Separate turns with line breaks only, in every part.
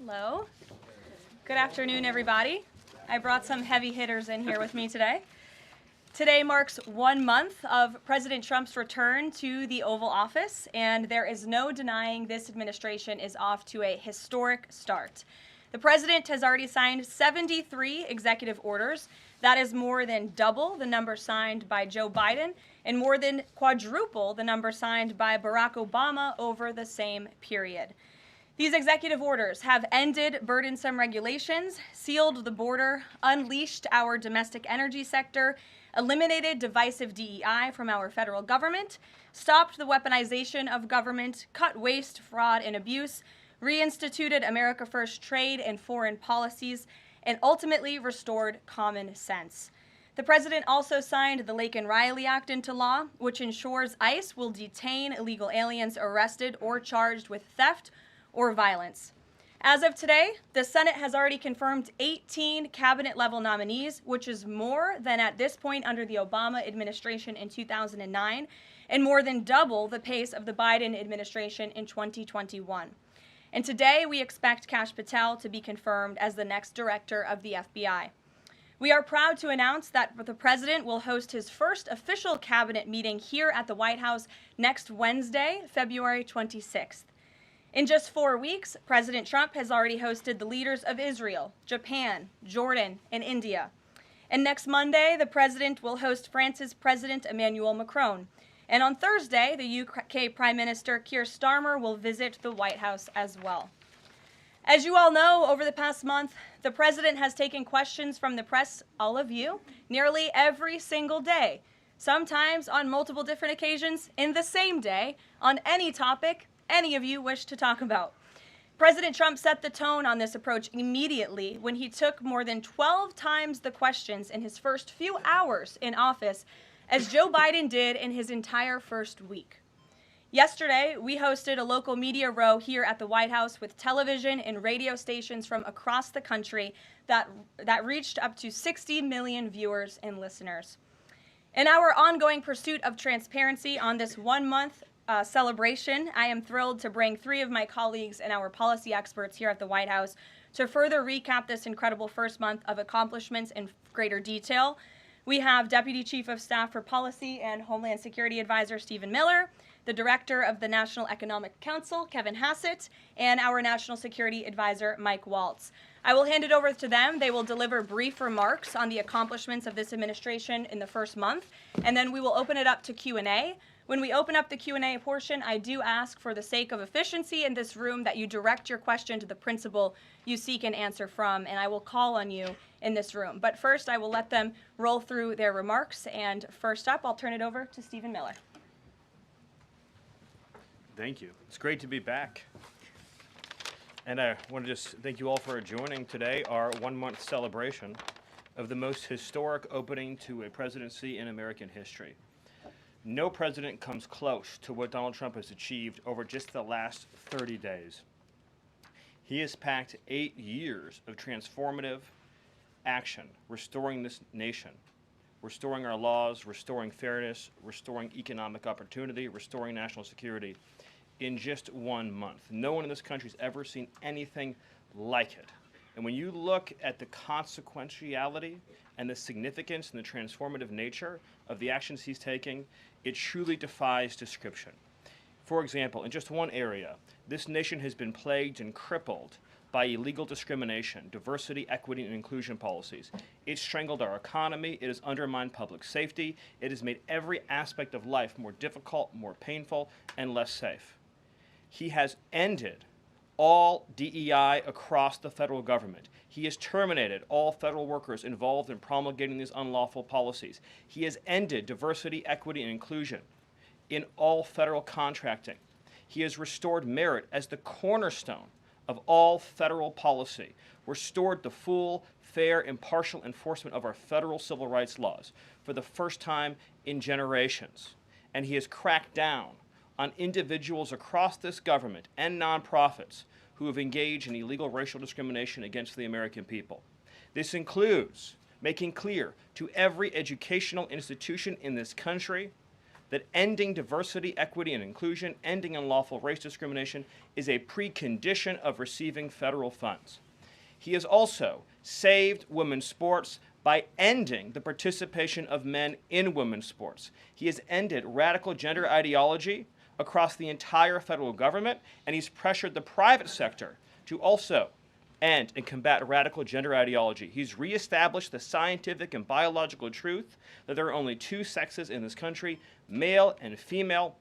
Hello. Good afternoon, everybody. I brought some heavy hitters in here with me today. Today marks 1 month of President Trump's return to the Oval Office, and there is no denying this administration is off to a historic start. The president has already signed 73 executive orders. That is more than double the number signed by Joe Biden and more than quadruple the number signed by Barack Obama over the same period. These executive orders have ended burdensome regulations, sealed the border, unleashed our domestic energy sector, eliminated divisive DEI from our federal government, stopped the weaponization of government, cut waste, fraud, and abuse, reinstituted America First trade and foreign policies, and ultimately restored common sense. The president also signed the Laken Riley Act into law, which ensures ICE will detain illegal aliens arrested or charged with theft or violence. As of today, the Senate has already confirmed 18 cabinet-level nominees, which is more than at this point under the Obama administration in 2009, and more than double the pace of the Biden administration in 2021. And today, we expect Kash Patel to be confirmed as the next director of the FBI. We are proud to announce that the president will host his first official cabinet meeting here at the White House next Wednesday, February 26th. In just 4 weeks, President Trump has already hosted the leaders of Israel, Japan, Jordan, and India. And next Monday, the president will host France's President Emmanuel Macron. And on Thursday, the UK Prime Minister Keir Starmer will visit the White House as well. As you all know, over the past month, the president has taken questions from the press, all of you, nearly every single day, sometimes on multiple different occasions in the same day, on any topic any of you wish to talk about. President Trump set the tone on this approach immediately when he took more than 12 times the questions in his first few hours in office, as Joe Biden did in his entire first week. Yesterday, we hosted a local media row here at the White House with television and radio stations from across the country that reached up to 60 million viewers and listeners. In our ongoing pursuit of transparency on this 1 month celebration, I am thrilled to bring 3 of my colleagues and our policy experts here at the White House to further recap this incredible first month of accomplishments in greater detail. We have Deputy Chief of Staff for Policy and Homeland Security Advisor Stephen Miller, the Director of the National Economic Council, Kevin Hassett, and our National Security Advisor, Mike Waltz. I will hand it over to them. They will deliver brief remarks on the accomplishments of this administration in the first month, and then we will open it up to Q&A. When we open up the Q&A portion, I do ask, for the sake of efficiency in this room, that you direct your question to the principal you seek an answer from, and I will call on you in this room. But first, I will let them roll through their remarks, and first up, I'll turn it over to Stephen Miller.
Thank you. It's great to be back. And I want to just thank you all for joining today, our 1-month celebration of the most historic opening to a presidency in American history. No president comes close to what Donald Trump has achieved over just the last 30 days. He has packed 8 years of transformative action, restoring this nation, restoring our laws, restoring fairness, restoring economic opportunity, restoring national security in just 1 month. No one in this country has ever seen anything like it. And when you look at the consequentiality and the significance and the transformative nature of the actions he's taking, it truly defies description. For example, in just one area, this nation has been plagued and crippled by illegal discrimination, diversity, equity, and inclusion policies. It's strangled our economy, it has undermined public safety, it has made every aspect of life more difficult, more painful, and less safe. He has ended all DEI across the federal government. He has terminated all federal workers involved in promulgating these unlawful policies. He has ended diversity, equity, and inclusion in all federal contracting. He has restored merit as the cornerstone of all federal policy, restored the full, fair, impartial enforcement of our federal civil rights laws for the first time in generations. And he has cracked down on individuals across this government and nonprofits who have engaged in illegal racial discrimination against the American people. This includes making clear to every educational institution in this country that ending diversity, equity, and inclusion, ending unlawful race discrimination is a precondition of receiving federal funds. He has also saved women's sports by ending the participation of men in women's sports. He has ended radical gender ideology across the entire federal government, and he's pressured the private sector to also end and combat radical gender ideology. He's reestablished the scientific and biological truth that there are only two sexes in this country, male and female,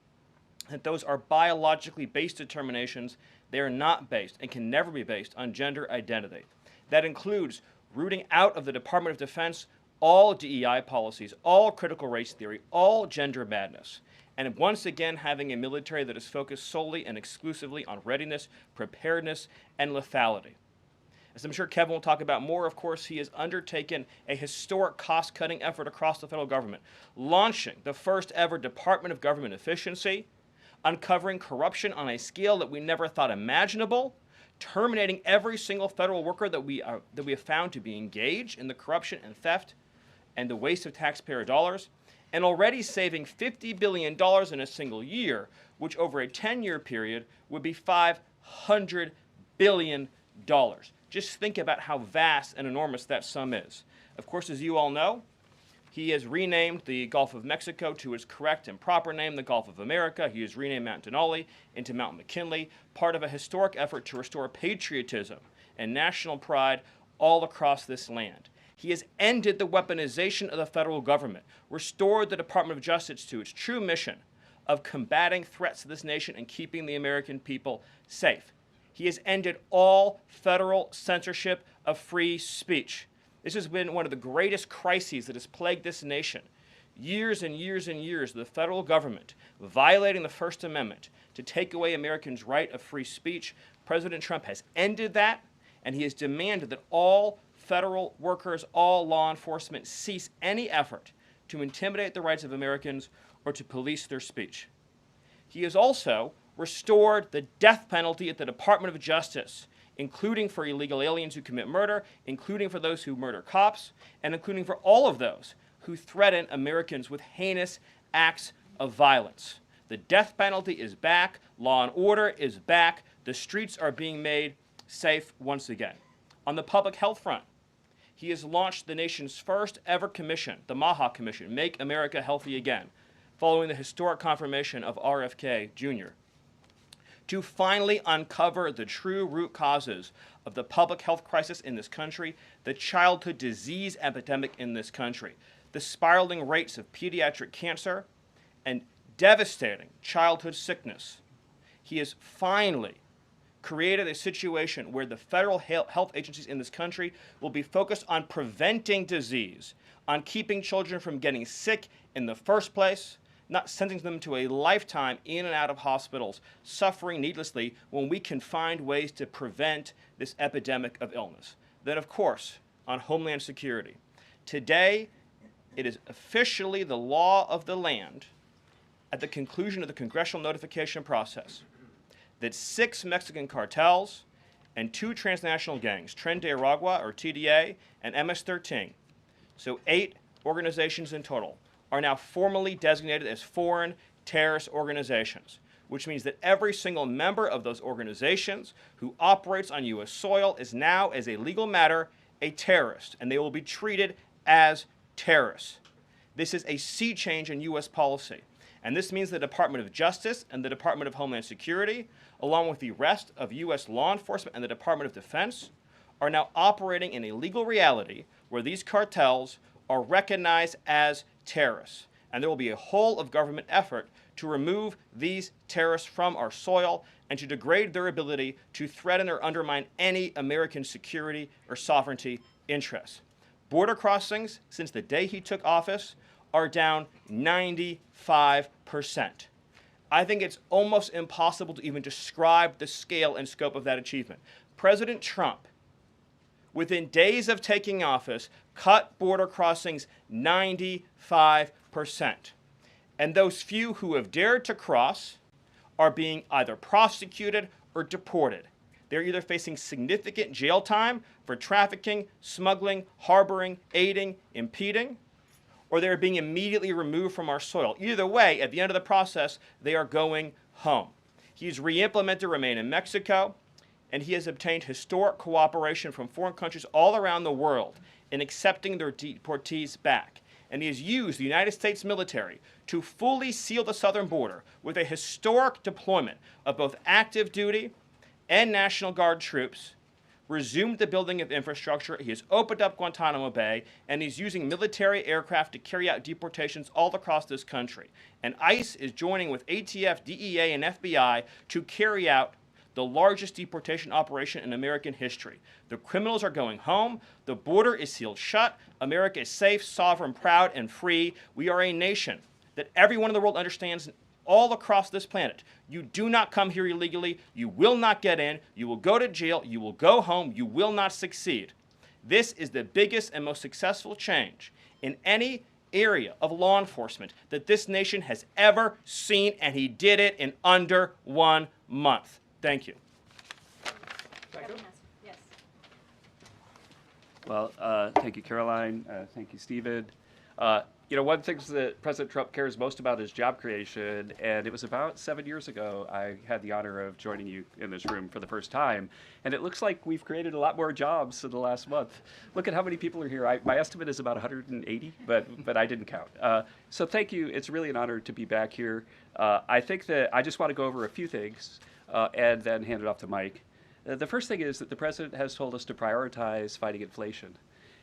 that those are biologically based determinations. They are not based and can never be based on gender identity. That includes rooting out of the Department of Defense all DEI policies, all critical race theory, all gender madness, and once again having a military that is focused solely and exclusively on readiness, preparedness, and lethality. As I'm sure Kevin will talk about more, of course, he has undertaken a historic cost-cutting effort across the federal government, launching the first ever Department of Government Efficiency, uncovering corruption on a scale that we never thought imaginable, terminating every single federal worker that we have found to be engaged in the corruption and theft and the waste of taxpayer dollars, and already saving $50 billion in a single year, which over a 10-year period would be $500 billion. Just think about how vast and enormous that sum is. Of course, as you all know, he has renamed the Gulf of Mexico to its correct and proper name, the Gulf of America. He has renamed Mount Denali into Mount McKinley, part of a historic effort to restore patriotism and national pride all across this land. He has ended the weaponization of the federal government, restored the Department of Justice to its true mission of combating threats to this nation and keeping the American people safe. He has ended all federal censorship of free speech. This has been one of the greatest crises that has plagued this nation. Years and years and years of the federal government violating the First Amendment to take away Americans' right of free speech. President Trump has ended that, and he has demanded that all federal workers, all law enforcement, cease any effort to intimidate the rights of Americans or to police their speech. He has also restored the death penalty at the Department of Justice, including for illegal aliens who commit murder, including for those who murder cops, and including for all of those who threaten Americans with heinous acts of violence. The death penalty is back. Law and order is back. The streets are being made safe once again. On the public health front, he has launched the nation's first ever commission, the MAHA Commission, Make America Healthy Again, following the historic confirmation of RFK Jr., to finally uncover the true root causes of the public health crisis in this country, the childhood disease epidemic in this country, the spiraling rates of pediatric cancer, and devastating childhood sickness. He has finally created a situation where the federal health agencies in this country will be focused on preventing disease, on keeping children from getting sick in the first place, not sentencing them to a lifetime in and out of hospitals, suffering needlessly when we can find ways to prevent this epidemic of illness. Then, of course, on Homeland Security. Today, it is officially the law of the land at the conclusion of the congressional notification process that 6 Mexican cartels and 2 transnational gangs, Tren de Aragua, or TDA, and MS-13, so 8 organizations in total, are now formally designated as foreign terrorist organizations, which means that every single member of those organizations who operates on U.S. soil is now, as a legal matter, a terrorist, and they will be treated as terrorists. This is a sea change in U.S. policy, and this means the Department of Justice and the Department of Homeland Security, along with the rest of U.S. law enforcement and the Department of Defense, are now operating in a legal reality where these cartels are recognized as terrorists. And there will be a whole of government effort to remove these terrorists from our soil and to degrade their ability to threaten or undermine any American security or sovereignty interests. Border crossings, since the day he took office, are down 95%. I think it's almost impossible to even describe the scale and scope of that achievement. President Trump, within days of taking office, cut border crossings 95%. And those few who have dared to cross are being either prosecuted or deported. They're either facing significant jail time for trafficking, smuggling, harboring, aiding, impeding, or they're being immediately removed from our soil. Either way, at the end of the process, they are going home. He's re-implemented Remain in Mexico, and he has obtained historic cooperation from foreign countries all around the world in accepting their deportees back. And he has used the United States military to fully seal the southern border with a historic deployment of both active duty and National Guard troops, resumed the building of infrastructure, he has opened up Guantanamo Bay, and he's using military aircraft to carry out deportations all across this country. And ICE is joining with ATF, DEA, and FBI to carry out the largest deportation operation in American history. The criminals are going home, the border is sealed shut, America is safe, sovereign, proud, and free. We are a nation that everyone in the world understands all across this planet. You do not come here illegally, you will not get in, you will go to jail, you will go home, you will not succeed. This is the biggest and most successful change in any area of law enforcement that this nation has ever seen, and he did it in under 1 month. Thank you.
Yes.
Well, thank you, Karoline. Thank you, Stephen. One of the things that President Trump cares most about is job creation, and it was about 7 years ago I had the honor of joining you in this room for the first time, and it looks like we've created a lot more jobs in the last month. Look at how many people are here. My estimate is about 180, but I didn't count. So thank you. It's really an honor to be back here. I think that I just want to go over a few things and then hand it off to Mike. The first thing is that the president has told us to prioritize fighting inflation.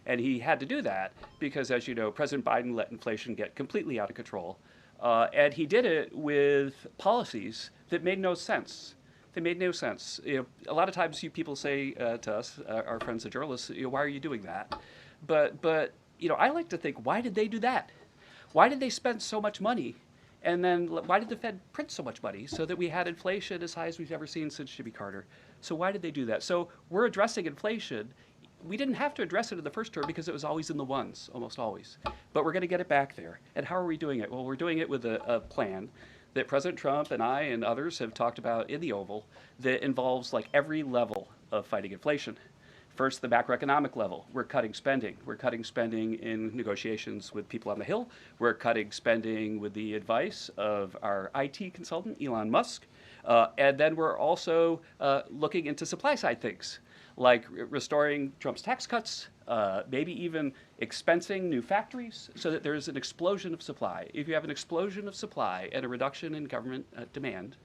And he had to do that because, as you know, President Biden let inflation get completely out of control. And he did it with policies that made no sense. They made no sense. A lot of times you people say to us, our friends the journalists, why are you doing that? But I like to think, why did they do that? Why did they spend so much money? And then why did the Fed print so much money so that we had inflation as high as we've ever seen since Jimmy Carter? So why did they do that? So we're addressing inflation. We didn't have to address it in the first term because it was always in the ones, almost always. But we're going to get it back there. And how are we doing it? Well, we're doing it with a plan that President Trump and I and others have talked about in the Oval that involves like every level of fighting inflation. First, the macroeconomic level. We're cutting spending. We're cutting spending in negotiations with people on the Hill. We're cutting spending with the advice of our IT consultant, Elon Musk. And then we're also looking into supply side things, like restoring Trump's tax cuts, maybe even expensing new factories so that there's an explosion of supply. If you have an explosion of supply and a reduction in government demand,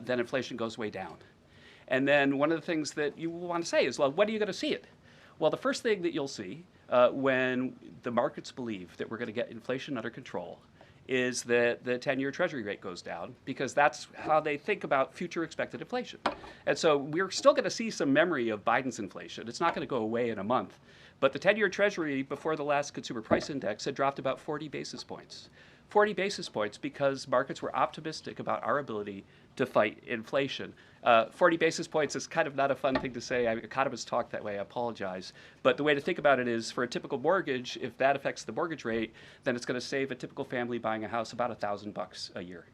then inflation goes way down. And then one of the things that you want to say is, well, when are you going to see it? Well, the first thing that you'll see when the markets believe that we're going to get inflation under control is that the 10-year Treasury rate goes down, because that's how they think about future expected inflation. And so we're still going to see some memory of Biden's inflation. It's not going to go away in a month. But the 10-year Treasury before the last consumer price index had dropped about 40 basis points. 40 basis points because markets were optimistic about our ability to fight inflation. 40 basis points is kind of not a fun thing to say. Economists talk that way. I apologize. But the way to think about it is, for a typical mortgage, if that affects the mortgage rate, then it's going to save a typical family buying a house about $1,000 a year.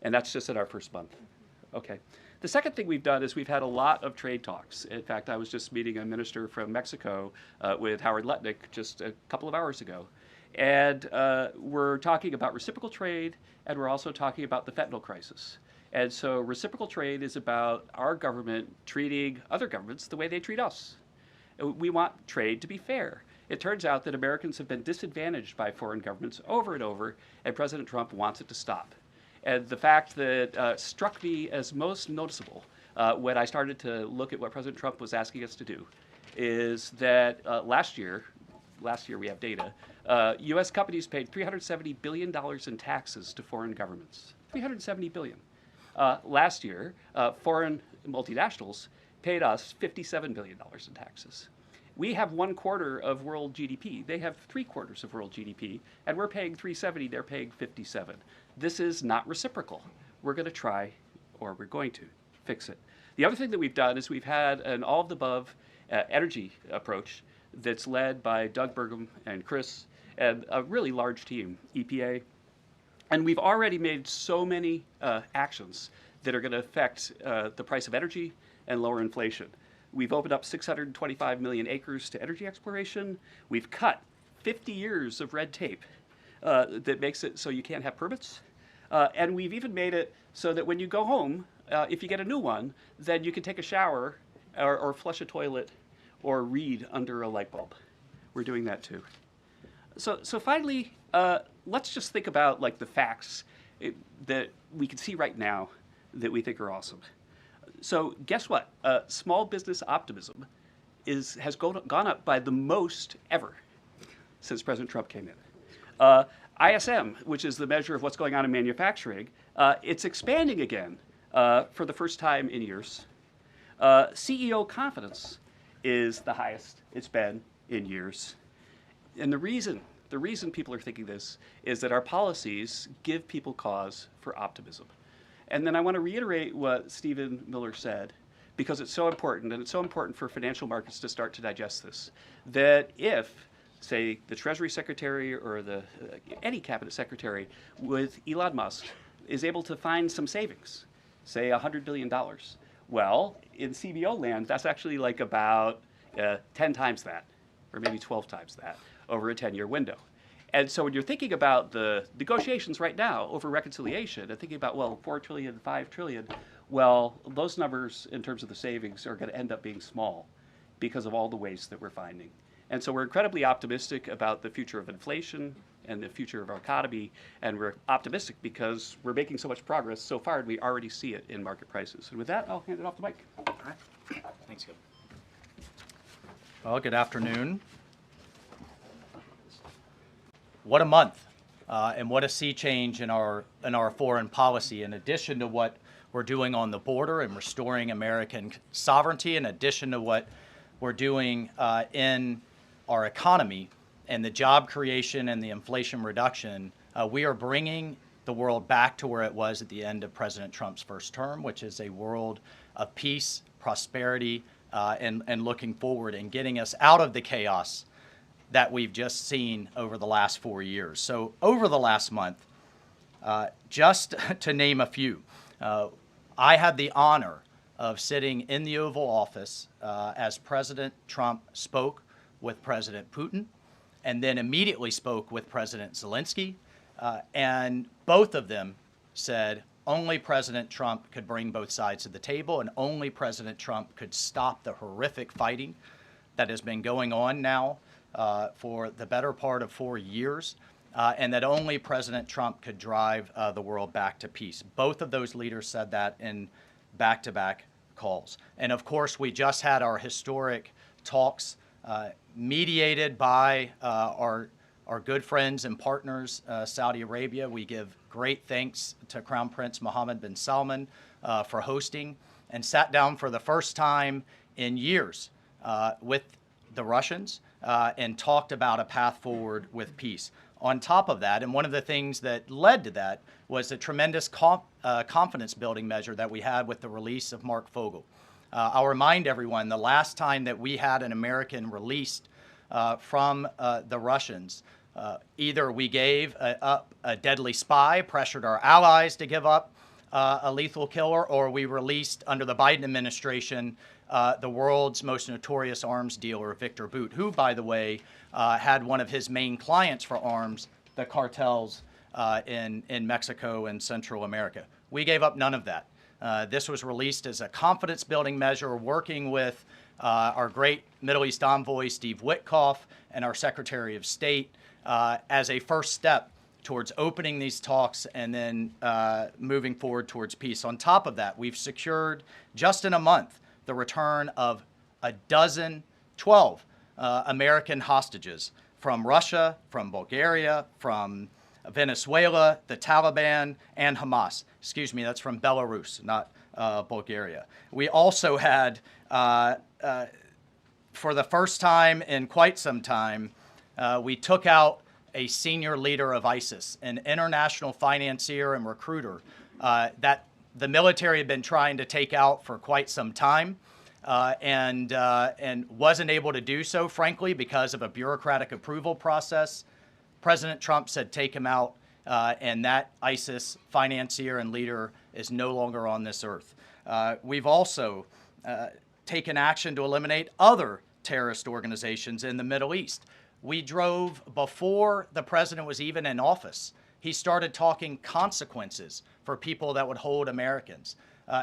And that's just in our first month. Okay. The second thing we've done is we've had a lot of trade talks. In fact, I was just meeting a minister from Mexico with Howard Lutnick just a couple of hours ago. And we're talking about reciprocal trade, and we're also talking about the fentanyl crisis. And so reciprocal trade is about our government treating other governments the way they treat us. We want trade to be fair. It turns out that Americans have been disadvantaged by foreign governments over and over, and President Trump wants it to stop. And the fact that struck me as most noticeable when I started to look at what President Trump was asking us to do is that last year we have data, U.S. companies paid $370 billion in taxes to foreign governments. $370 billion. Last year, foreign multinationals paid us $57 billion in taxes. We have 1/4 of world GDP. They have 3/4 of world GDP, and we're paying 370, they're paying 57. This is not reciprocal. We're going to try, or we're going to, fix it. The other thing that we've done is we've had an all-of-the-above energy approach that's led by Doug Burgum and Chris and a really large team, EPA. And we've already made so many actions that are going to affect the price of energy and lower inflation. We've opened up 625 million acres to energy exploration. We've cut 50 years of red tape. that makes it so you can't have permits. And we've even made it so that when you go home, if you get a new one, then you can take a shower or flush a toilet or read under a light bulb. We're doing that too. So finally, let's just think about like the facts that we can see right now that we think are awesome. So guess what? Small business optimism has gone up by the most ever since President Trump came in. ISM, which is the measure of what's going on in manufacturing, it's expanding again for the first time in years. CEO confidence is the highest it's been in years. And the reason people are thinking this is that our policies give people cause for optimism. And then I want to reiterate what Stephen Miller said, because it's so important, and it's so important for financial markets to start to digest this, that if, say, the Treasury Secretary or any cabinet secretary with Elon Musk is able to find some savings, say $100 billion, well, in CBO land, that's actually like about 10 times that, or maybe 12 times that, over a 10-year window. And so when you're thinking about the negotiations right now over reconciliation and thinking about, well, 4 trillion, 5 trillion, well, those numbers in terms of the savings are going to end up being small because of all the waste that we're finding. And so we're incredibly optimistic about the future of inflation and the future of our economy, and we're optimistic because we're making so much progress so far, and we already see it in market prices. And with that, I'll hand it off to Mike.
All right. Thanks, Gil. Well, good afternoon. What a month, and what a sea change in our foreign policy. In addition to what we're doing on the border and restoring American sovereignty, in addition to what we're doing in our economy and the job creation and the inflation reduction, we are bringing the world back to where it was at the end of President Trump's first term, which is a world of peace, prosperity, and looking forward and getting us out of the chaos that we've just seen over the last 4 years. So over the last month, just to name a few, I had the honor of sitting in the Oval Office as President Trump spoke with President Putin, and then immediately spoke with President Zelensky, and both of them said only President Trump could bring both sides to the table, and only President Trump could stop the horrific fighting that has been going on now for the better part of 4 years, and that only President Trump could drive the world back to peace. Both of those leaders said that in back-to-back calls. And of course, we just had our historic talks mediated by our good friends and partners, Saudi Arabia. We give great thanks to Crown Prince Mohammed bin Salman for hosting, and sat down for the first time in years with the Russians and talked about a path forward with peace. On top of that, and one of the things that led to that was the tremendous confidence building measure that we had with the release of Mark Fogel. I'll remind everyone, the last time that we had an American released from the Russians, either we gave up a deadly spy, pressured our allies to give up a lethal killer, or we released, under the Biden administration, the world's most notorious arms dealer, Victor Bout, who, by the way, had one of his main clients for arms, the cartels in Mexico and Central America. We gave up none of that. This was released as a confidence-building measure, working with our great Middle East envoy, Steve Witkoff, and our Secretary of State as a first step towards opening these talks and then moving forward towards peace. On top of that, we've secured, just in a month, the return of 12 American hostages from Russia, from Bulgaria, from Venezuela, the Taliban, and Hamas. Excuse me, that's from Belarus, not Bulgaria. We also had, for the first time in quite some time, we took out a senior leader of ISIS, an international financier and recruiter that the military had been trying to take out for quite some time, and wasn't able to do so, frankly, because of a bureaucratic approval process. President Trump said, take him out, and that ISIS financier and leader is no longer on this earth. We've also taken action to eliminate other terrorist organizations in the Middle East. We drove before the president was even in office. He started talking consequences for people that would hold Americans.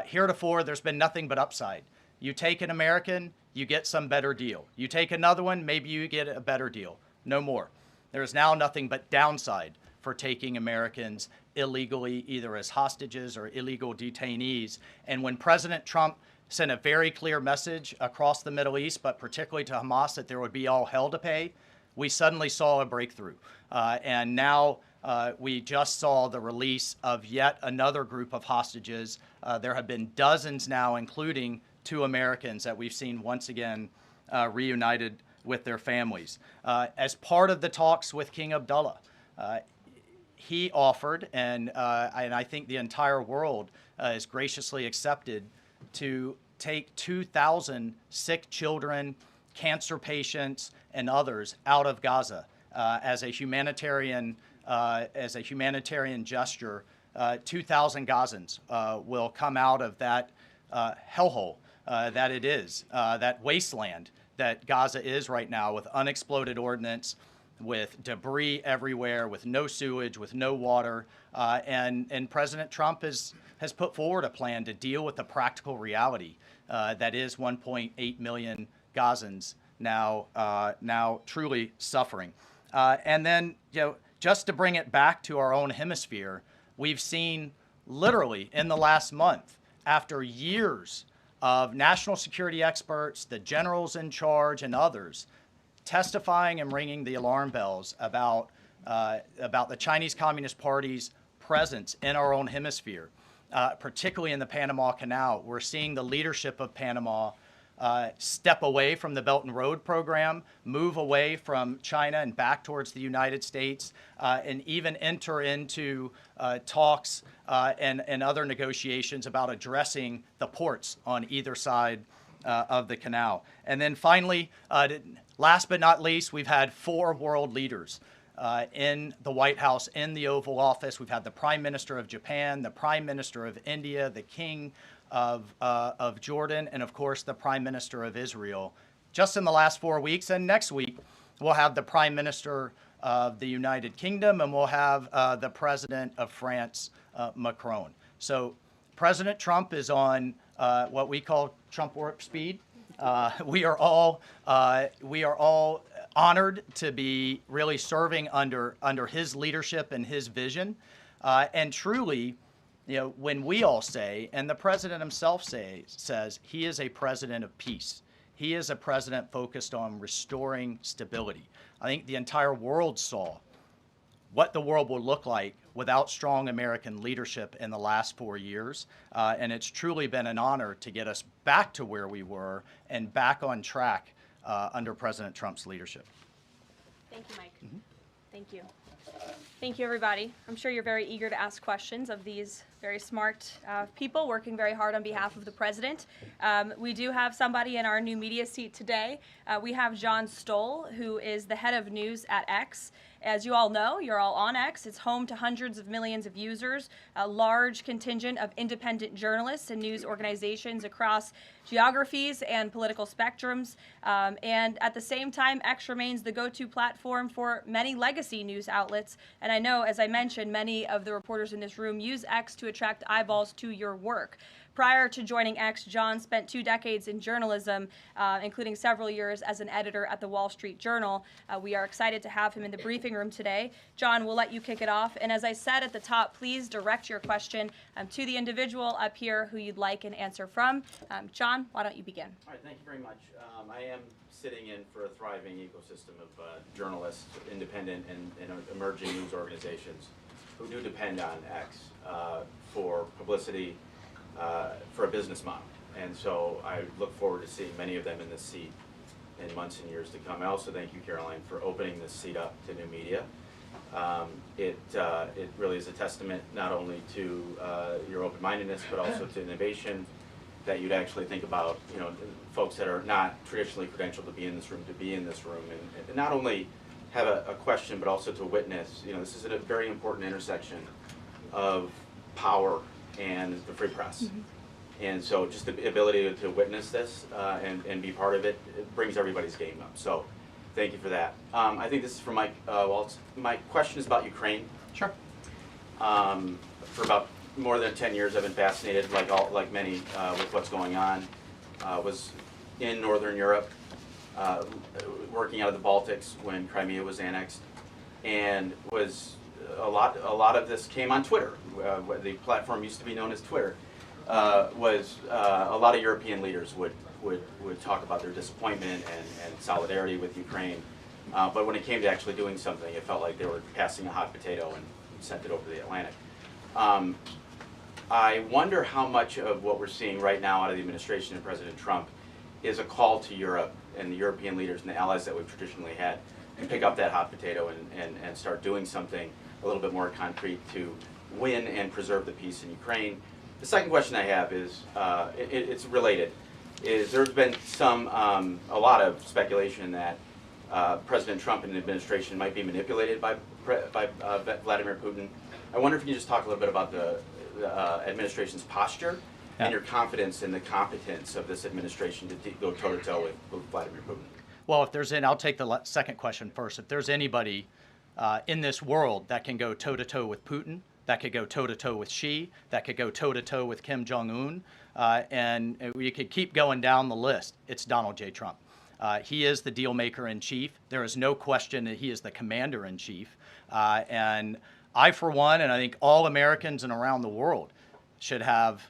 Heretofore, there's been nothing but upside. You take an American, you get some better deal. You take another one, maybe you get a better deal. No more. There is now nothing but downside for taking Americans illegally, either as hostages or illegal detainees. And when President Trump sent a very clear message across the Middle East, but particularly to Hamas, that there would be all hell to pay, we suddenly saw a breakthrough. And now we just saw the release of yet another group of hostages. There have been dozens now, including 2 Americans that we've seen once again reunited with their families. As part of the talks with King Abdullah, he offered, and I think the entire world is graciously accepted, to take 2,000 sick children, cancer patients, and others out of Gaza as a humanitarian gesture. 2,000 Gazans will come out of that hellhole that it is, that wasteland that Gaza is right now, with unexploded ordnance, with debris everywhere, with no sewage, with no water. And President Trump has put forward a plan to deal with the practical reality that is 1.8 million Gazans now truly suffering. And then, just to bring it back to our own hemisphere, we've seen literally in the last month, after years of national security experts, the generals in charge, and others testifying and ringing the alarm bells about the Chinese Communist Party's presence in our own hemisphere, particularly in the Panama Canal. We're seeing the leadership of Panama step away from the Belt and Road program, move away from China and back towards the United States, and even enter into talks and other negotiations about addressing the ports on either side of the canal. And then finally, last but not least, we've had 4 world leaders in the White House, in the Oval Office. We've had the Prime Minister of Japan, the Prime Minister of India, the King of Jordan, and of course the Prime Minister of Israel, just in the last 4 weeks. And next week we'll have the Prime Minister of the United Kingdom, and we'll have the President of France, Macron. So President Trump is on what we call Trump warp speed. We are all honored to be really serving under his leadership and his vision, and truly, when we all say, and the president himself says, he is a president of peace. He is a president focused on restoring stability. I think the entire world saw what the world will look like without strong American leadership in the last 4 years. And it's truly been an honor to get us back to where we were and back on track under President Trump's leadership.
Thank you, Mike. Thank you. Thank you, everybody. I'm sure you're very eager to ask questions of these very smart people working very hard on behalf of the president. We do have somebody in our new media seat today. We have John Stoll, who is the head of news at X. As you all know, you're all on X. It's home to hundreds of millions of users, a large contingent of independent journalists and news organizations across geographies and political spectrums. And at the same time, X remains the go-to platform for many legacy news outlets. And I know, as I mentioned, many of the reporters in this room use X to attract eyeballs to your work. Prior to joining X, John spent 2 decades in journalism, including several years as an editor at the Wall Street Journal. We are excited to have him in the briefing room today. John, we'll let you kick it off. And as I said at the top, please direct your question to the individual up here who you'd like an answer from. John, why don't you begin?
All right, thank you very much. I am sitting in for a thriving ecosystem of journalists, independent and emerging news organizations who do depend on X for publicity, for a business model. And so I look forward to seeing many of them in this seat in months and years to come. I also thank you, Karoline, for opening this seat up to new media. It really is a testament not only to your open-mindedness, but also to innovation, that you'd actually think about, folks that are not traditionally credentialed to be in this room, and not only have a question, but also to witness. This is at a very important intersection of power and the free press. Mm-hmm. And so just the ability to witness this and be part of it, it brings everybody's game up. So Thank you for that. I think this is for Mike Waltz. My question is about Ukraine.
Sure.
For about more than 10 years, I've been fascinated, like many, with what's going on. Was in Northern Europe, working out of the Baltics when Crimea was annexed, and was a lot of this came on Twitter. The platform used to be known as Twitter. Was a lot of European leaders would talk about their disappointment and solidarity with Ukraine, but when it came to actually doing something, it felt like they were passing a hot potato and sent it over the Atlantic. I wonder how much of what we're seeing right now out of the administration and President Trump is a call to Europe and the European leaders and the allies that we've traditionally had to pick up that hot potato and start doing something a little bit more concrete to win and preserve the peace in Ukraine. The second question I have is, it's related, is there's been a lot of speculation that President Trump and the administration might be manipulated by Vladimir Putin. I wonder if you can just talk a little bit about the administration's posture and your confidence in the competence of this administration to go toe-to-toe with Vladimir Putin.
Well, if there's I'll take the second question first. If there's anybody in this world that can go toe-to-toe with Putin, that could go toe-to-toe with Xi, that could go toe-to-toe with Kim Jong-un, and we could keep going down the list, it's Donald J. Trump. He is the deal maker in chief. There is no question that he is the commander in chief. And I, for one, and I think all Americans and around the world should have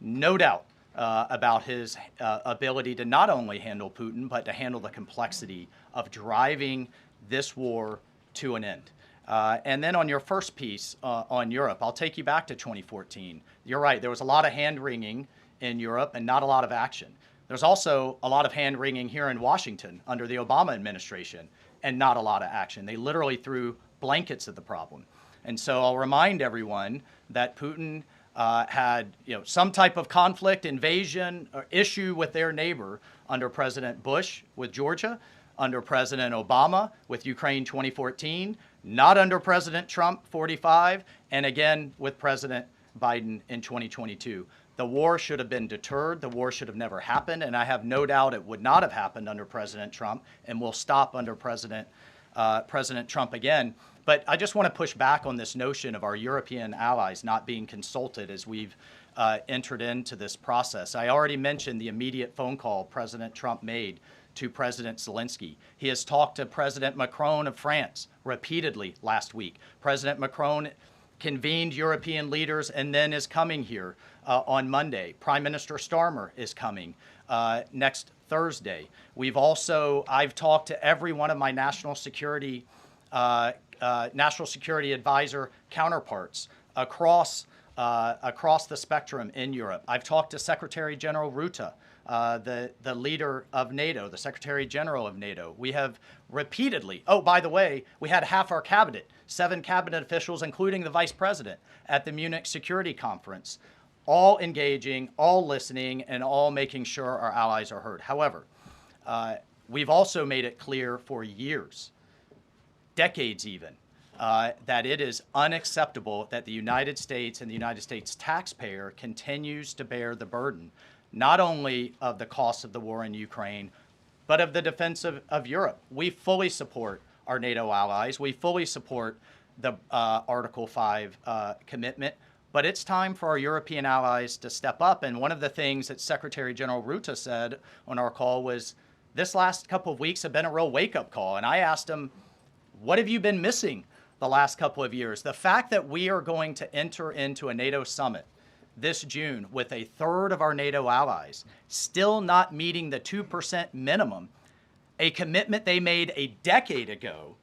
no doubt about his ability to not only handle Putin, but to handle the complexity of driving this war to an end. And then on your first piece on Europe, I'll take you back to 2014. You're right, there was a lot of hand-wringing in Europe and not a lot of action. There's also a lot of hand-wringing here in Washington under the Obama administration and not a lot of action. They literally threw blankets at the problem. And so I'll remind everyone that Putin had some type of conflict, invasion, or issue with their neighbor under President Bush with Georgia, under President Obama with Ukraine 2014, not under President Trump 45, and again with President Biden in 2022. The war should have been deterred. The war should have never happened, and I have no doubt it would not have happened under President Trump and will stop under President Trump again. But I just want to push back on this notion of our European allies not being consulted as we've entered into this process. I already mentioned the immediate phone call President Trump made to President Zelensky. He has talked to President Macron of France repeatedly last week. President Macron convened European leaders and then is coming here on Monday. Prime Minister Starmer is coming next Thursday. I've talked to every one of my national security advisor counterparts across the spectrum in Europe. I've talked to Secretary General Rutte, the leader of NATO, the Secretary General of NATO. We have repeatedly, oh, by the way, we had half our cabinet, 7 cabinet officials, including the vice president, at the Munich Security Conference, all engaging, all listening, and all making sure our allies are heard. However, we've also made it clear for years, decades even, that it is unacceptable that the United States and the United States taxpayer continues to bear the burden, not only of the cost of the war in Ukraine, but of the defense of Europe. We fully support our NATO allies. We fully support the Article 5 commitment, but it's time for our European allies to step up. And one of the things that Secretary General Rutte said on our call was, this last couple of weeks have been a real wake-up call. And I asked him, what have you been missing the last couple of years? The fact that we are going to enter into a NATO summit this June with a third of our NATO allies still not meeting the 2% minimum, a commitment they made a decade ago,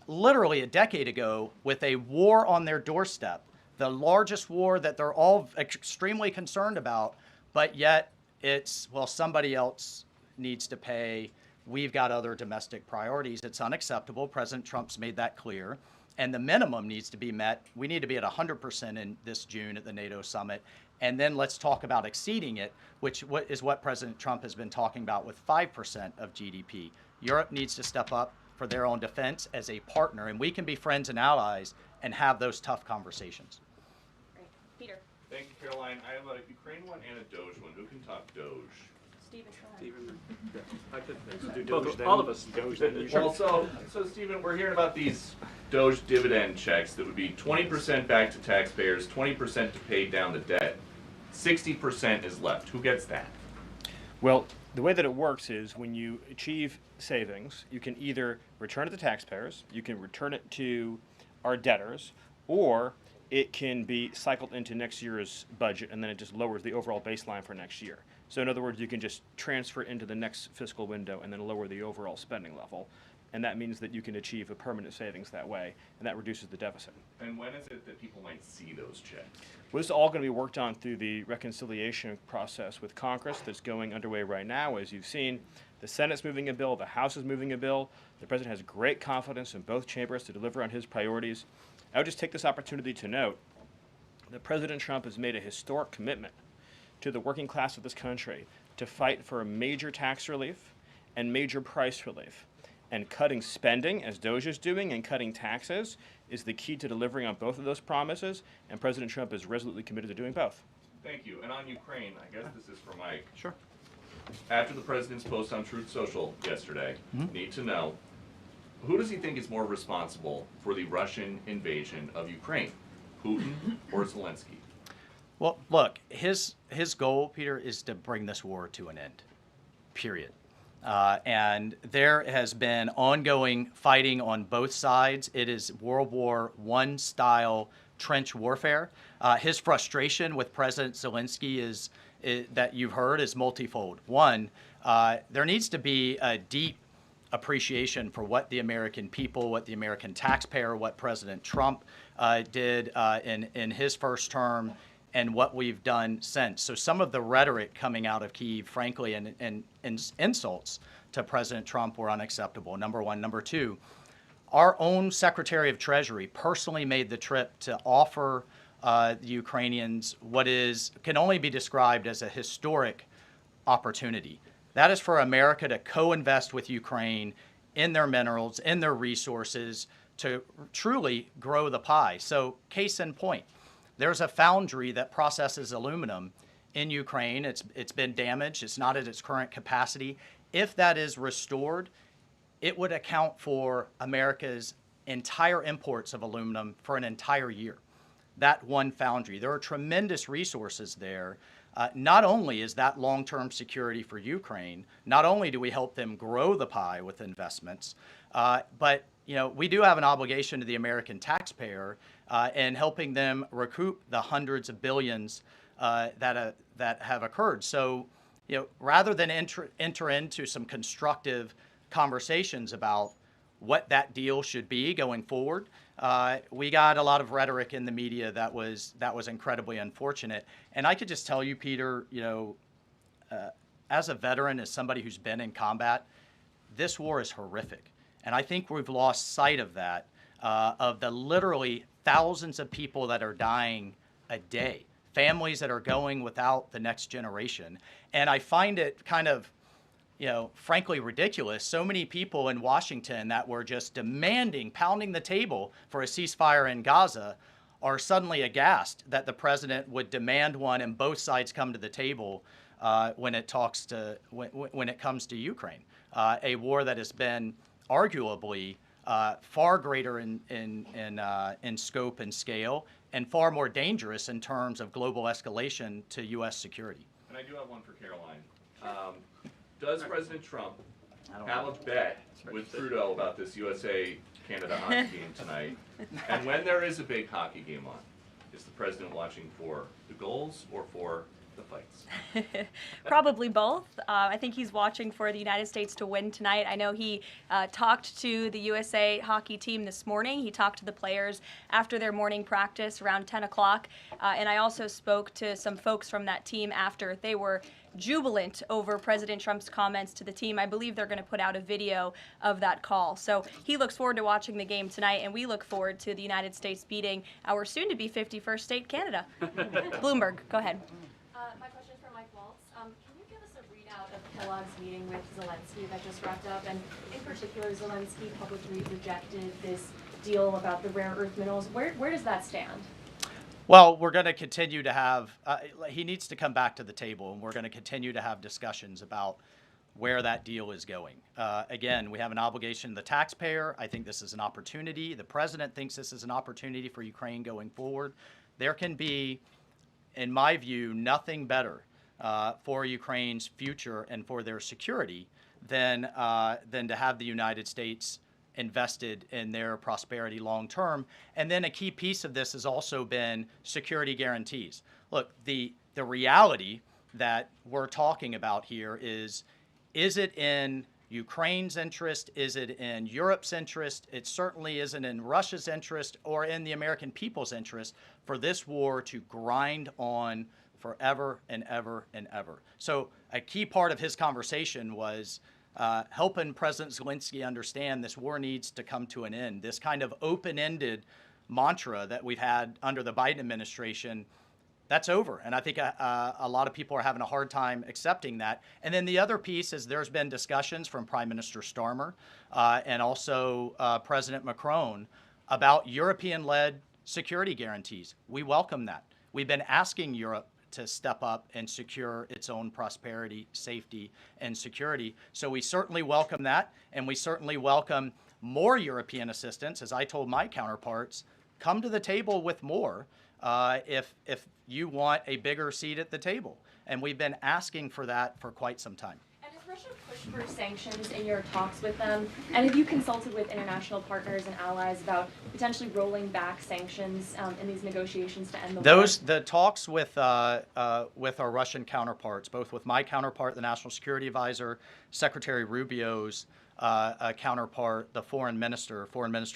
literally a decade ago, with a war on their doorstep, the largest war that they're all extremely concerned about, but yet it's, well, somebody else needs to pay. We've got other domestic priorities. It's unacceptable. President Trump's made that clear. And the minimum needs to be met. We need to be at 100% in this June at the NATO summit. And then let's talk about exceeding it, which is what President Trump has been talking about with 5% of GDP. Europe needs to step up for their own defense as a partner, and we can be friends and allies and have those tough conversations.
Great. Peter.
Thank you, Caroline. I have a Ukraine one and a Doge one. Who can talk Doge?
Stephen, go ahead.
I could
Do
both,
Doge then.
all of us.
Doge then, you
Well, so Stephen, we're hearing about these Doge dividend checks that would be 20% back to taxpayers, 20% to pay down the debt, 60% is left. Who gets that?
Well, the way that it works is when you achieve savings, you can either return it to taxpayers, you can return it to our debtors, or it can be cycled into next year's budget, and then it just lowers the overall baseline for next year. So in other words, you can just transfer it into the next fiscal window and then lower the overall spending level. And that means that you can achieve a permanent savings that way, and that reduces the deficit.
And when is it that people might see those checks?
Well, this is all going to be worked on through the reconciliation process with Congress that's going underway right now. As you've seen, the Senate's moving a bill, the House is moving a bill. The President has great confidence in both chambers to deliver on his priorities. I would just take this opportunity to note that President Trump has made a historic commitment to the working class of this country to fight for major tax relief and major price relief. And cutting spending, as Doge is doing, and cutting taxes is the key to delivering on both of those promises, and President Trump is resolutely committed to doing both.
Thank you. And on Ukraine, I guess this is for Mike.
Sure.
After the president's post on Truth Social yesterday, need to know, who does he think is more responsible for the Russian invasion of Ukraine, Putin or Zelensky?
Well, look, his goal, Peter, is to bring this war to an end, period. And there has been ongoing fighting on both sides. It is World War I style trench warfare. His frustration with President Zelensky is that you've heard is multifold. One, there needs to be a deep appreciation for what the American people, what the American taxpayer, what President Trump did in his first term, and what we've done since. So some of the rhetoric coming out of Kyiv, frankly, and insults to President Trump were unacceptable, number one. Number two, our own Secretary of Treasury personally made the trip to offer the Ukrainians what can only be described as a historic opportunity. That is for America to co-invest with Ukraine in their minerals, in their resources, to truly grow the pie. So case in point, there's a foundry that processes aluminum in Ukraine. It's been damaged. It's not at its current capacity. If that is restored, it would account for America's entire imports of aluminum for an entire year. That one foundry. There are tremendous resources there. Not only is that long-term security for Ukraine, not only do we help them grow the pie with investments, but we do have an obligation to the American taxpayer in helping them recoup the hundreds of billions that have occurred. So, rather than enter into some constructive conversations about what that deal should be going forward, we got a lot of rhetoric in the media that was incredibly unfortunate. And I could just tell you, Peter, as a veteran, as somebody who's been in combat, this war is horrific. And I think we've lost sight of that, of the literally thousands of people that are dying a day, families that are going without the next generation. And I find it kind of, frankly ridiculous. So many people in Washington that were just pounding the table for a ceasefire in Gaza are suddenly aghast that the president would demand one and both sides come to the table when it comes to Ukraine, a war that has been arguably far greater in scope and scale, and far more dangerous in terms of global escalation to U.S. security.
And I do have one for Karoline. Does President Trump have a bet with Trudeau about this USA-Canada hockey game tonight? And when there is a big hockey game on, is the president watching for the goals or for the fights?
Probably both. I think he's watching for the United States to win tonight. I know he talked to the USA hockey team this morning. He talked to the players after their morning practice around 10 o'clock. And I also spoke to some folks from that team after. They were jubilant over President Trump's comments to the team. I believe they're going to put out a video of that call. So he looks forward to watching the game tonight, and we look forward to the United States beating our soon-to-be 51st state, Canada. Bloomberg, go ahead.
My question is for Mike Waltz. Can you give us a readout of Kellogg's meeting with Zelensky that just wrapped up? And in particular, Zelensky publicly rejected this deal about the rare earth minerals. Where does that stand?
Well, we're going to continue to have, he needs to come back to the table, and we're going to continue to have discussions about where that deal is going. Again, we have an obligation to the taxpayer. I think this is an opportunity. The president thinks this is an opportunity for Ukraine going forward. There can be, in my view, nothing better for Ukraine's future and for their security than to have the United States invested in their prosperity long term. And then a key piece of this has also been security guarantees. Look, the reality that we're talking about here is it in Ukraine's interest? Is it in Europe's interest? It certainly isn't in Russia's interest or in the American people's interest for this war to grind on forever and ever and ever. So a key part of his conversation was helping President Zelensky understand this war needs to come to an end. This kind of open-ended mantra that we've had under the Biden administration, that's over. And I think a lot of people are having a hard time accepting that. And then the other piece is there's been discussions from Prime Minister Starmer and also President Macron about European-led security guarantees. We welcome that. We've been asking Europe to step up and secure its own prosperity, safety, and security. So we certainly welcome that, and we certainly welcome more European assistance. As I told my counterparts, come to the table with more if you want a bigger seat at the table. And we've been asking for that for quite some time.
And has Russia pushed for sanctions in your talks with them? And have you consulted with international partners and allies about potentially rolling back sanctions in these negotiations to end the war?
The talks with our Russian counterparts, both with my counterpart, the National Security Advisor, Secretary Rubio's counterpart, the Foreign Minister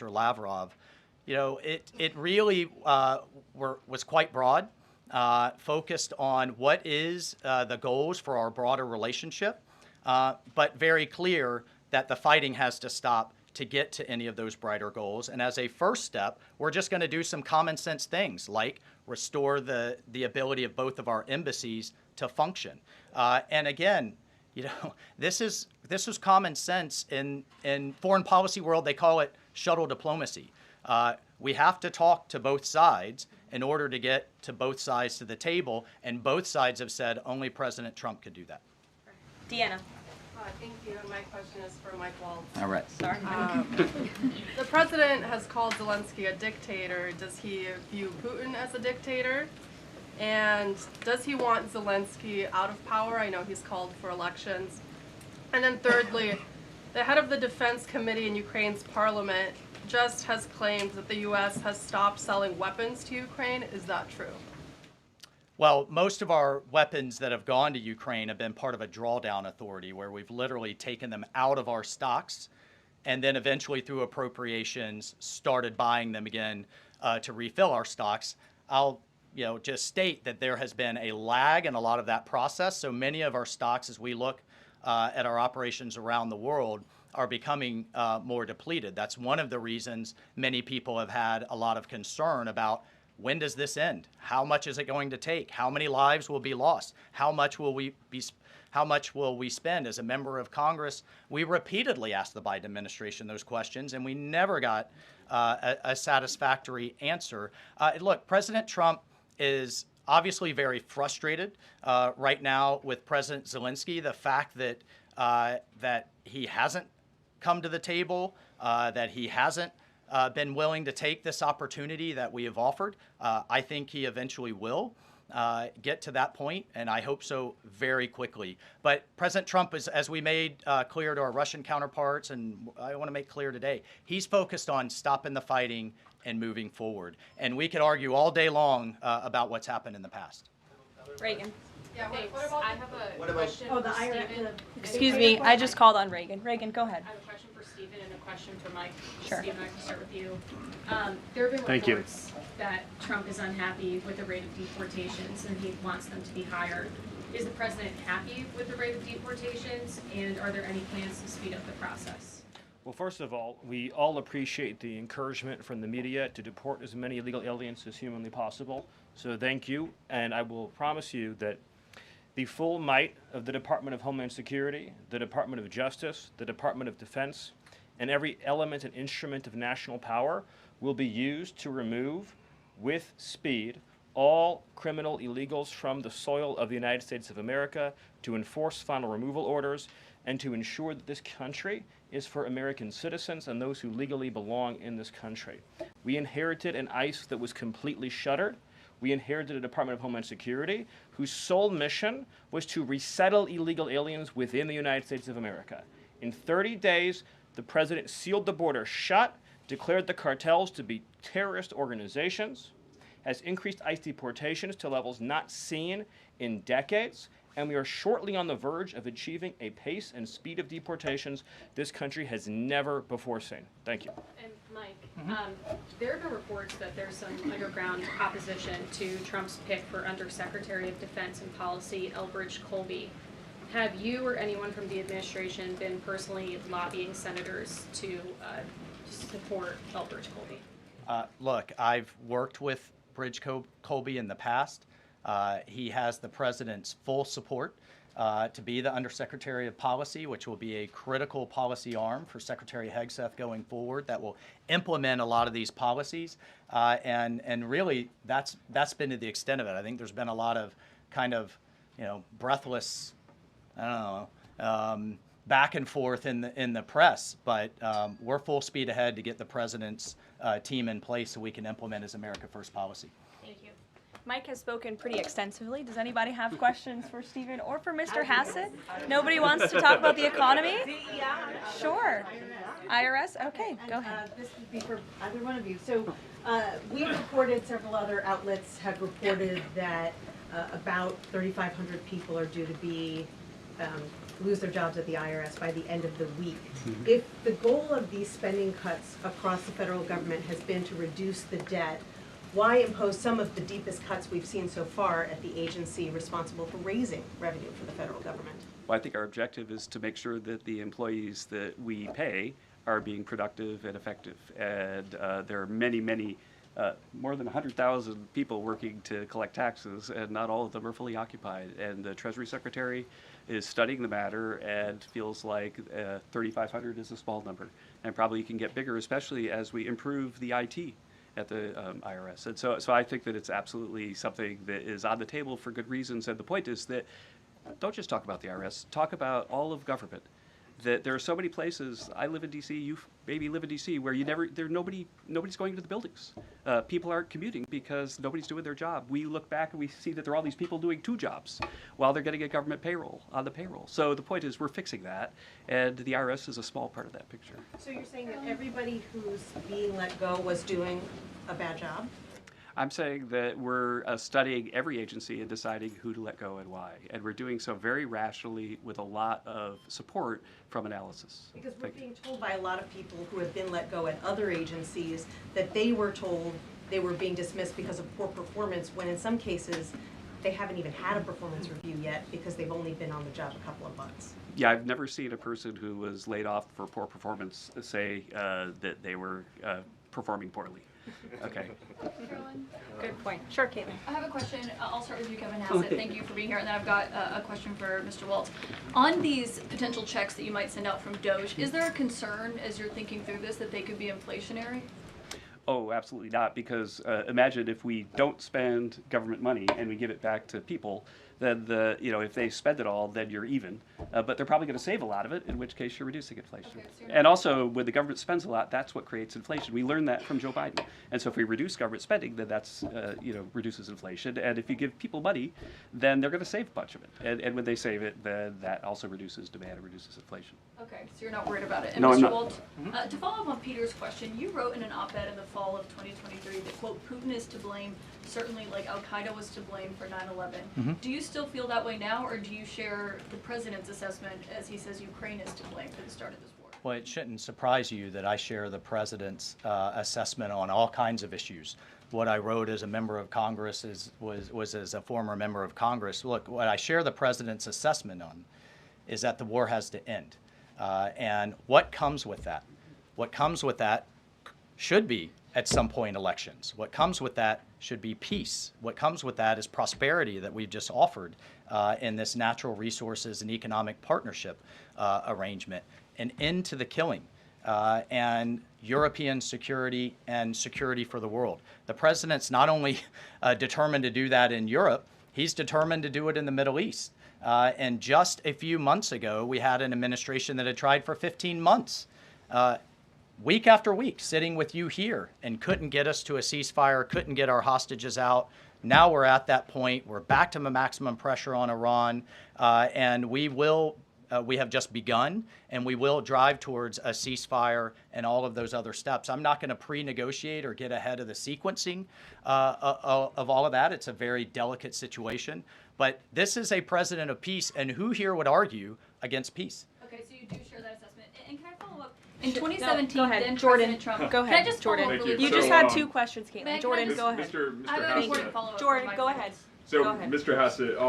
Lavrov, it really was quite broad, focused on what is the goals for our broader relationship, but very clear that the fighting has to stop to get to any of those brighter goals. And as a first step, we're just going to do some common sense things like restore the ability of both of our embassies to function. And again, this is common sense in foreign policy world. They call it shuttle diplomacy. We have to talk to both sides in order to get to both sides to the table, and both sides have said only President Trump could do that.
Deanna.
Thank you. My question is for Mike Waltz.
All right.
Sorry.
The president has called Zelensky a dictator. Does he view Putin as a dictator? And does he want Zelensky out of power? I know he's called for elections. And then thirdly, the head of the Defense Committee in Ukraine's parliament just has claimed that the U.S. has stopped selling weapons to Ukraine. Is that true?
Well, most of our weapons that have gone to Ukraine have been part of a drawdown authority where we've literally taken them out of our stocks and then eventually through appropriations started buying them again to refill our stocks. I'll just state that there has been a lag in a lot of that process. So many of our stocks, as we look at our operations around the world, are becoming more depleted. That's one of the reasons many people have had a lot of concern about when does this end? How much is it going to take? How many lives will be lost? How much will we spend? As a member of Congress, we repeatedly asked the Biden administration those questions, and we never got a satisfactory answer. Look, President Trump is obviously very frustrated right now with President Zelensky. The fact that he hasn't come to the table, that he hasn't been willing to take this opportunity that we have offered. I think he eventually will get to that point, and I hope so very quickly. But President Trump, as we made clear to our Russian counterparts, and I want to make clear today, he's focused on stopping the fighting and moving forward. And we could argue all day long about what's happened in the past.
Reagan.
Yeah,
Thanks. I have a question
Oh,
for Stephen.
Excuse me, I just called on Reagan. Reagan, go ahead.
I have a question for Stephen and a question for Mike.
Sure.
Stephen, I can start with you. There have been
Thank you.
reports that Trump is unhappy with the rate of deportations and he wants them to be higher. Is the president happy with the rate of deportations, and are there any plans to speed up the process?
Well, first of all, we all appreciate the encouragement from the media to deport as many illegal aliens as humanly possible. So thank you, and I will promise you that the full might of the Department of Homeland Security, the Department of Justice, the Department of Defense, and every element and instrument of national power will be used to remove, with speed, all criminal illegals from the soil of the United States of America, to enforce final removal orders, and to ensure that this country is for American citizens and those who legally belong in this country. We inherited an ICE that was completely shuttered. We inherited a Department of Homeland Security whose sole mission was to resettle illegal aliens within the United States of America. In 30 days, the president sealed the border shut, declared the cartels to be terrorist organizations, has increased ICE deportations to levels not seen in decades, and we are shortly on the verge of achieving a pace and speed of deportations this country has never before seen. Thank you.
And Mike, there have been reports that there's some underground opposition to Trump's pick for Undersecretary of Defense and Policy, Elbridge Colby. Have you or anyone from the administration been personally lobbying senators to support Elbridge Colby?
Look, I've worked with Bridge Colby in the past. He has the president's full support to be the Undersecretary of Policy, which will be a critical policy arm for Secretary Hegseth going forward that will implement a lot of these policies. And really, that's been to the extent of it. I think there's been a lot of kind of, breathless, I don't know, back and forth in the press, but we're full speed ahead to get the president's team in place so we can implement his America First policy.
Thank you. Mike has spoken pretty extensively. Does anybody have questions for Stephen or for Mr. Hassett? Nobody wants to talk about the economy? Sure. IRS? Okay, go ahead.
This would be for either one of you. So we reported, several other outlets have reported that about 3,500 people are due to be lose their jobs at the IRS by the end of the week. If the goal of these spending cuts across the federal government has been to reduce the debt, why impose some of the deepest cuts we've seen so far at the agency responsible for raising revenue for the federal government?
Well, I think our objective is to make sure that the employees that we pay are being productive and effective. And there are many, more than 100,000 people working to collect taxes, and not all of them are fully occupied. And the Treasury Secretary is studying the matter and feels like 3,500 is a small number, and probably can get bigger, especially as we improve the IT at the IRS. And so I think that it's absolutely something that is on the table for good reasons. And the point is that don't just talk about the IRS, talk about all of government. That there are so many places, I live in DC, you maybe live in DC, where nobody's going to the buildings. People aren't commuting because nobody's doing their job. We look back and we see that there are all these people doing 2 jobs while they're getting a government payroll on the payroll. So the point is we're fixing that, and the IRS is a small part of that picture.
So you're saying that everybody who's being let go was doing a bad job?
I'm saying that we're studying every agency and deciding who to let go and why. And we're doing so very rationally with a lot of support from analysis.
Because we're being told by a lot of people who have been let go at other agencies that they were told they were being dismissed because of poor performance, when in some cases they haven't even had a performance review yet because they've only been on the job a couple of months.
Yeah, I've never seen a person who was laid off for poor performance say that they were performing poorly. Okay.
Caroline?
Good point. Sure, Caitlin.
I have a question. I'll start with you, Kevin Hassett. Thank you for being here. And then I've got a question for Mr. Waltz. On these potential checks that you might send out from DOJ, is there a concern as you're thinking through this that they could be inflationary?
Oh, absolutely not, because imagine if we don't spend government money and we give it back to people, then if they spend it all, then you're even. But they're probably going to save a lot of it, in which case you're reducing inflation.
Okay, so
And also, when the government spends a lot, that's what creates inflation. We learned that from Joe Biden. And so if we reduce government spending, then that's, reduces inflation. And if you give people money, then they're going to save a bunch of it. And when they save it, then that also reduces demand and reduces inflation.
Okay, so you're not worried about it. And
No, I'm
Mr.
not.
Waltz, to follow up on Peter's question, you wrote in an op-ed in the fall of 2023 that, quote, Putin is to blame, certainly like Al-Qaeda was to blame for 9/11. Do you still feel that way now, or do you share the president's assessment as he says Ukraine is to blame for the start of this war?
Well, it shouldn't surprise you that I share the president's assessment on all kinds of issues. What I wrote as a member of Congress was as a former member of Congress. Look, what I share the president's assessment on is that the war has to end. And what comes with that? What comes with that should be, at some point, elections. What comes with that should be peace. What comes with that is prosperity that we've just offered in this natural resources and economic partnership arrangement. An end to the killing. And, European security and security for the world. The president's not only determined to do that in Europe, he's determined to do it in the Middle East. And just a few months ago, we had an administration that had tried for 15 months, week after week, sitting with you here and couldn't get us to a ceasefire, couldn't get our hostages out. Now we're at that point. We're back to maximum pressure on Iran, and we have just begun, and we will drive towards a ceasefire and all of those other steps. I'm not going to pre-negotiate or get ahead of the sequencing of all of that. It's a very delicate situation, but this is a president of peace, and who here would argue against peace?
Okay, so you do share that assessment. And can I follow up? In 2017,
go ahead,
then
Jordan.
President Trump.
Go
Can I
ahead,
just
Jordan.
follow up really
You
quick?
just had 2 questions, Caitlin.
Meg,
Jordan,
can I
go ahead.
I have an important follow-up.
Jordan,
from
go
my
ahead.
So,
Go ahead.
Mr. Hassett,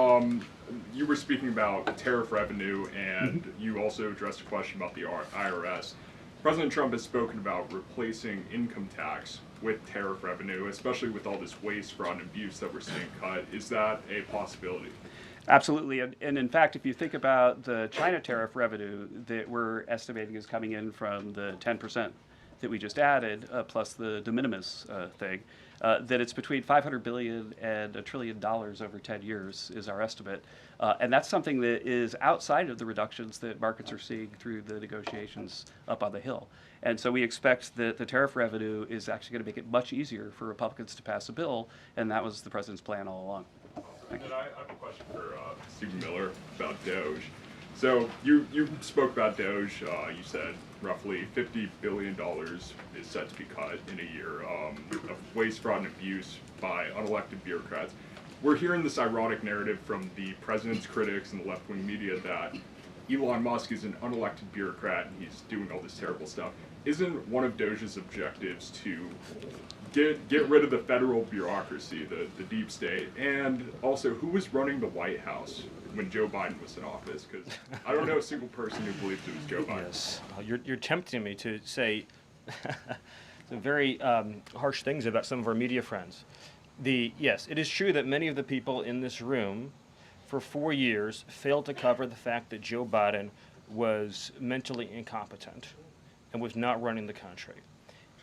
you were speaking about tariff revenue, and you also addressed a question about the IRS. President Trump has spoken about replacing income tax with tariff revenue, especially with all this waste, fraud, and abuse that we're seeing cut. Is that a possibility?
Absolutely, and in fact, if you think about the China tariff revenue that we're estimating is coming in from the 10% that we just added, plus the de minimis thing, that it's between $500 billion and $1 trillion over 10 years is our estimate. And that's something that is outside of the reductions that markets are seeing through the negotiations up on the Hill. And so we expect that the tariff revenue is actually going to make it much easier for Republicans to pass a bill, and that was the president's plan all along.
And then I have a question for Stephen Miller about Doge. So you spoke about Doge. You said roughly $50 billion is set to be cut in a year of waste, fraud, and abuse by unelected bureaucrats. We're hearing this ironic narrative from the president's critics and the left-wing media that Elon Musk is an unelected bureaucrat and he's doing all this terrible stuff. Isn't one of Doge's objectives to get rid of the federal bureaucracy, the deep state, and also who was running the White House when Joe Biden was in office? Because I don't know a single person who believes it was Joe Biden.
Yes, you're tempting me to say some very harsh things about some of our media friends. Yes, it is true that many of the people in this room for 4 years failed to cover the fact that Joe Biden was mentally incompetent and was not running the country.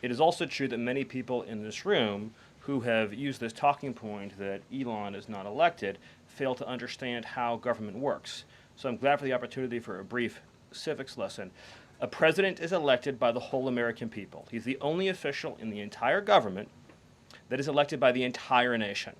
It is also true that many people in this room who have used this talking point that Elon is not elected fail to understand how government works. So I'm glad for the opportunity for a brief civics lesson. A president is elected by the whole American people. He's the only official in the entire government that is elected by the entire nation.